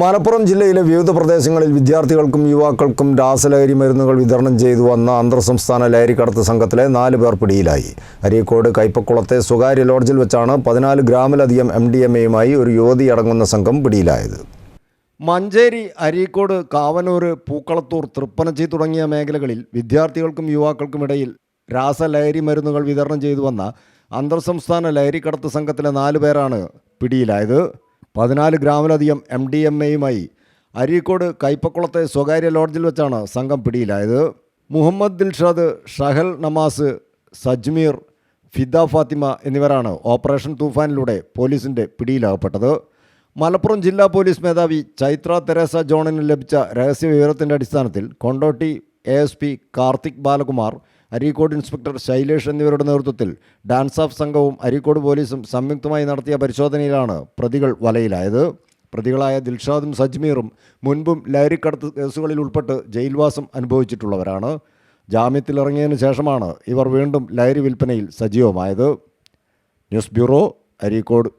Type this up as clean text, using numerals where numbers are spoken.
മലപ്പുറം ജില്ലയിലെ വിവിധ പ്രദേശങ്ങളിൽ വിദ്യാർത്ഥികൾക്കും യുവാക്കൾക്കും രാസലഹരി മരുന്നുകൾ വിതരണം ചെയ്തു വന്ന അന്തർ സംസ്ഥാന ലഹരിക്കടത്ത് സംഘത്തിലെ 4 പേർ പിടിയിലായി. അരീക്കോട് കൈപ്പക്കുളത്തെ സ്വകാര്യ ലോഡ്ജിൽ വെച്ചാണ് 14 ഗ്രാമിലധികം MDMAയുമായി ഒരു യുവതി അടങ്ങുന്ന സംഘം പിടിയിലായത്. മഞ്ചേരി, അരീക്കോട്, കാവനൂർ, പൂക്കളത്തൂർ, തൃപ്പനച്ചി തുടങ്ങിയ മേഖലകളിൽ വിദ്യാർത്ഥികൾക്കും യുവാക്കൾക്കുമിടയിൽ രാസലഹരി മരുന്നുകൾ വിതരണം ചെയ്തു വന്ന അന്തർ സംസ്ഥാന ലഹരിക്കടത്ത് സംഘത്തിലെ 4 പേരാണ് പിടിയിലായത്. 14 ഗ്രാമിലധികം MDMAയുമായി അരീക്കോട് കൈപ്പക്കുളത്തെ സ്വകാര്യ ലോഡ്ജിൽ വെച്ചാണ് സംഘം പിടിയിലായത്. മുഹമ്മദ് ദിൽഷാദ്, ഷഹൽ നമാസ്, സജ്മീർ, ഫിദ ഫാത്തിമ എന്നിവരാണ് ഓപ്പറേഷൻ തൂഫാനിലൂടെ പോലീസിൻ്റെ പിടിയിലാകപ്പെട്ടത്. മലപ്പുറം ജില്ലാ പോലീസ് മേധാവി ചൈത്ര തെരേസ ജോണിന് ലഭിച്ച രഹസ്യ വിവരത്തിൻ്റെ അടിസ്ഥാനത്തിൽ കൊണ്ടോട്ടി ASP കാർത്തിക് ബാലകുമാർ, അരീക്കോട് ഇൻസ്പെക്ടർ ശൈലേഷ് എന്നിവരുടെ നേതൃത്വത്തിൽ ഡാൻസ് ഓഫ് സംഘവും അരീക്കോട് പോലീസും സംയുക്തമായി നടത്തിയ പരിശോധനയിലാണ് പ്രതികൾ വലയിലായത്. പ്രതികളായ ദിൽഷാദും സജ്മീറും മുൻപും ലഹരിക്കടത്ത് കേസുകളിൽ ഉൾപ്പെട്ട് ജയിൽവാസം അനുഭവിച്ചിട്ടുള്ളവരാണ്. ജാമ്യത്തിലിറങ്ങിയതിനു ശേഷമാണ് ഇവർ വീണ്ടും ലഹരി വിൽപ്പനയിൽ സജീവമായത്. News bureau, Areekode.